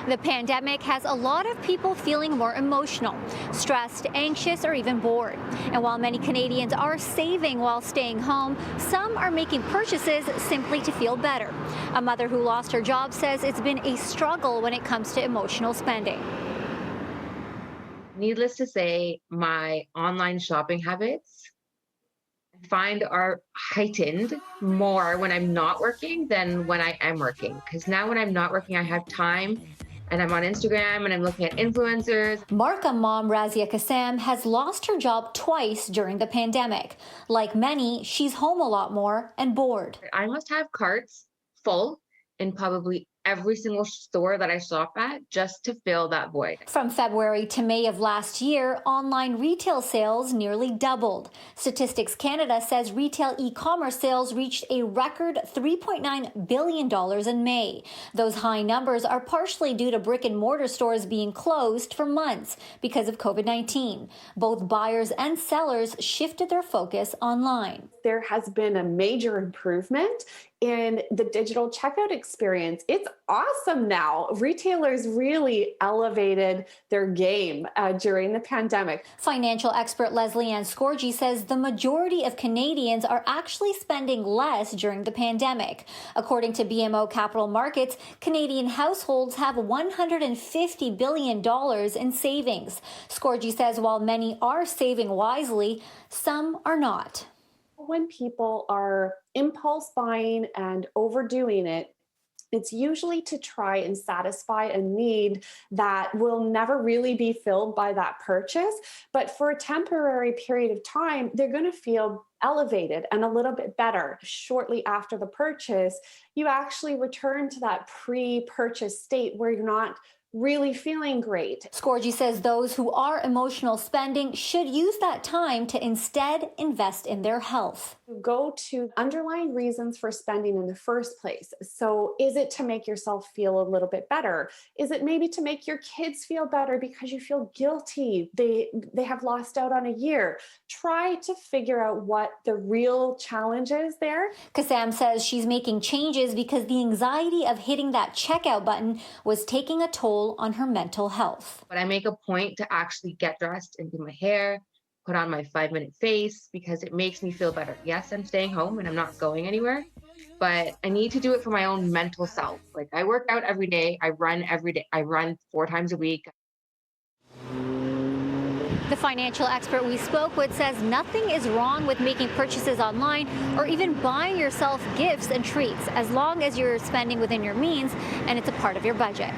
The pandemic has a lot of people feeling more emotional, stressed, anxious, or even bored. And while many Canadians are saving while staying home, some are making purchases simply to feel better. A mother who lost her job says it's been a struggle when it comes to emotional spending. Needless to say, my online shopping habits I find are heightened more when I'm not working than when I am working. Because now when I'm not working, I have time and I'm on Instagram and I'm looking at influencers. Markham mom Razia Kassam has lost her job twice during the pandemic. Like many, she's home a lot more and bored. I must have carts full in probably every single store that I shop at just to fill that void. From February to May of last year, online retail sales nearly doubled. Statistics Canada says retail e-commerce sales reached a record $3.9 billion in May. Those high numbers are partially due to brick and mortar stores being closed for months because of COVID-19. Both buyers and sellers shifted their focus online. There has been a major improvement in the digital checkout experience. It's awesome now. Retailers really elevated their game during the pandemic. Financial expert Leslie Ann Scorgie says the majority of Canadians are actually spending less during the pandemic. According to BMO Capital Markets, Canadian households have $150 billion in savings. Scorgie says while many are saving wisely, some are not. When people are impulse buying and overdoing it, it's usually to try and satisfy a need that will never really be filled by that purchase. But for a temporary period of time, they're going to feel elevated and a little bit better. Shortly after the purchase, you actually return to that pre-purchase state where you're not really feeling great. Scorgie says those who are emotional spending should use that time to instead invest in their health. Go to underlying reasons for spending in the first place. So is it to make yourself feel a little bit better? Is it maybe to make your kids feel better because you feel guilty? They have lost out on a year. Try to figure out what the real challenge is there. Kassam says she's making changes because the anxiety of hitting that checkout button was taking a toll on her mental health. But I make a point to actually get dressed and do my hair, put on my 5-minute face because it makes me feel better. Yes, I'm staying home and I'm not going anywhere, but I need to do it for my own mental self. Like I work out every day. I run every day. I run 4 times a week. The financial expert we spoke with says nothing is wrong with making purchases online or even buying yourself gifts and treats as long as you're spending within your means and it's a part of your budget.